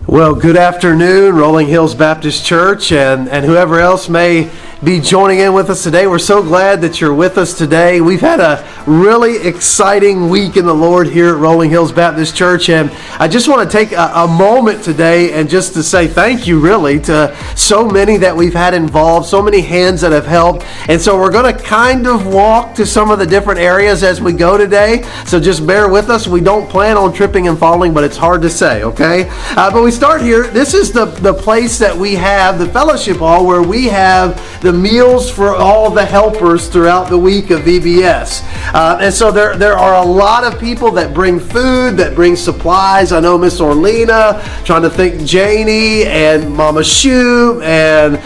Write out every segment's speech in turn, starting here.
Well, good afternoon, Rolling Hills Baptist Church, and whoever else may be joining in with us today. We're so glad that you're with us today. We've had a really exciting week in the Lord here at Rolling Hills Baptist Church, and I just want to take a moment today and just to say thank you really to so many that we've had involved, so many hands that have helped. And so we're going to kind of walk to some of the different areas as we go today, so just bear with us. We don't plan on tripping and falling, but it's hard to say, okay? But we start here. This is the place that we have, the fellowship hall, where we have the meals for all the helpers throughout the week of VBS. And so there are a lot of people that bring food, that bring supplies. I know Miss Orlina, trying to think Janie and Mama Shue and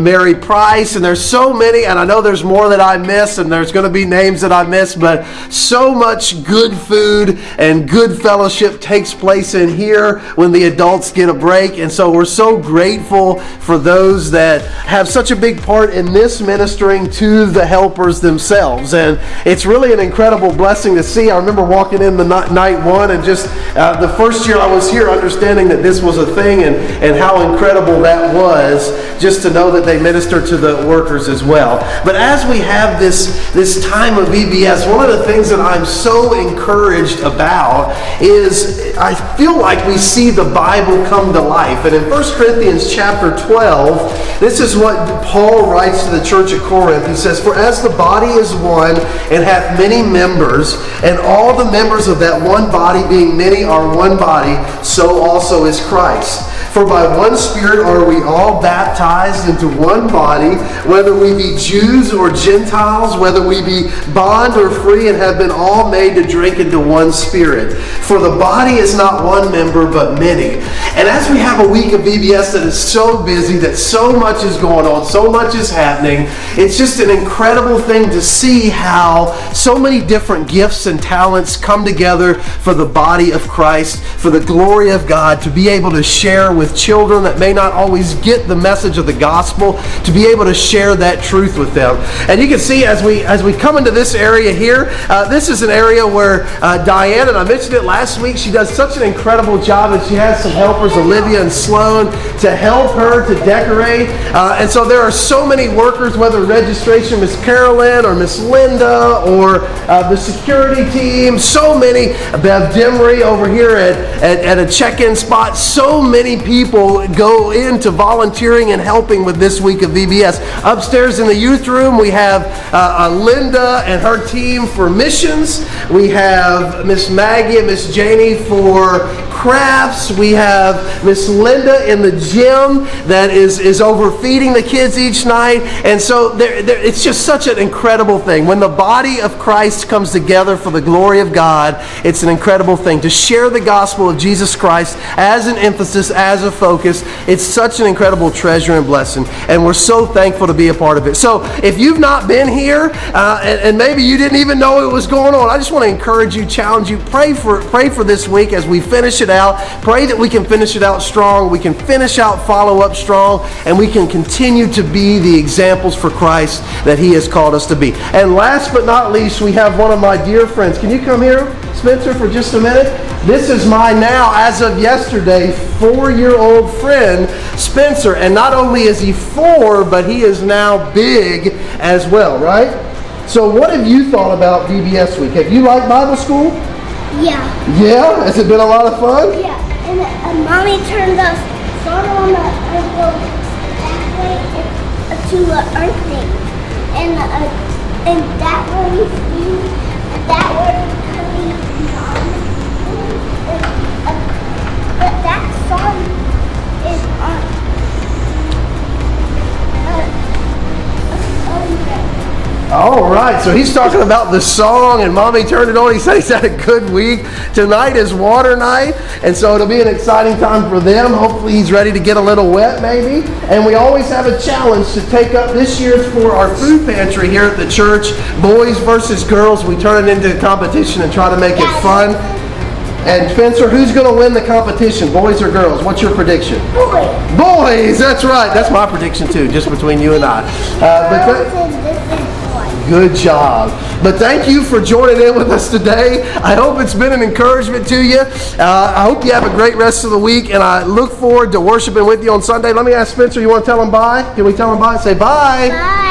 Mary Price, and there's so many, and I know there's more that I miss, and there's going to be names that I miss, but so much good food and good fellowship takes place in here when the adults get a break. And so we're so grateful for those that have such a big part in this ministering to the helpers themselves. And it's really an incredible blessing to see. I remember walking in the night one and just the first year I was here, understanding that this was a thing and how incredible that was, just to know that they minister to the workers as well. But as we have this time of VBS, one of the things that I'm so encouraged about is I feel like we see the Bible come to life. And in 1 Corinthians chapter 12, this is what Paul writes to the church at Corinth. He says, "For as the body is one and hath many members, and all the members of that one body being many are one body, so also is Christ. For by one Spirit are we all baptized into one body, whether we be Jews or Gentiles, whether we be bond or free, and have been all made to drink into one Spirit. For the body is not one member, but many." And as we have a week of VBS that is so busy, that so much is going on, so much is happening, it's just an incredible thing to see how so many different gifts and talents come together for the body of Christ, for the glory of God, to be able to share with children that may not always get the message of the gospel, to be able to share that truth with them. And you can see as we come into this area here, this is an area where Diane, and I mentioned it last week, she does such an incredible job, and she has some helpers, Olivia and Sloan, to help her to decorate. And so there are so many workers, whether registration, Miss Carolyn or Miss Linda or the security team, so many, Bev Demery over here at a check-in spot, so many people go into volunteering and helping with this week of VBS. Upstairs in the youth room, we have Linda and her team for missions. We have Miss Maggie and Miss Janie for crafts. We have Miss Linda in the gym that is overfeeding the kids each night. And so it's just such an incredible thing. When the body of Christ comes together for the glory of God, it's an incredible thing. To share the gospel of Jesus Christ as an emphasis, as a focus, it's such an incredible treasure and blessing. And we're so thankful to be a part of it. So if you've not been here, and maybe you didn't even know it was going on, I just want to encourage you, challenge you, pray for this week as we finish it out. Pray that we can finish it out strong, we can finish out follow-up strong, and we can continue to be the examples for Christ that He has called us to be. And last but not least, we have one of my dear friends. Can you come here, Spencer, for just a minute? This is my now, as of yesterday, 4-year-old friend, Spencer. And not only is he 4, but he is now big as well, right? So what have you thought about VBS week? Have you liked Bible school? Yeah. Yeah? Has it been a lot of fun? Yeah. And Mommy turned us sort of on the that way to the earth thing. And that way we see, and that way coming on. But that song is on a song there. All right, so he's talking about the song, and Mommy turned it on. He said he's had a good week. Tonight is water night, and so it'll be an exciting time for them. Hopefully he's ready to get a little wet maybe. And we always have a challenge to take up. This year's for our food pantry here at the church, boys versus girls. We turn it into a competition and try to make it fun. And Spencer, who's going to win the competition, boys or girls? What's your prediction? Boys. Boys, that's right. That's my prediction too, just between you and I. Good job. But thank you for joining in with us today. I hope it's been an encouragement to you. I hope you have a great rest of the week, and I look forward to worshiping with you on Sunday. Let me ask Spencer, you want to tell them bye? Can we tell them bye? Say bye. Bye.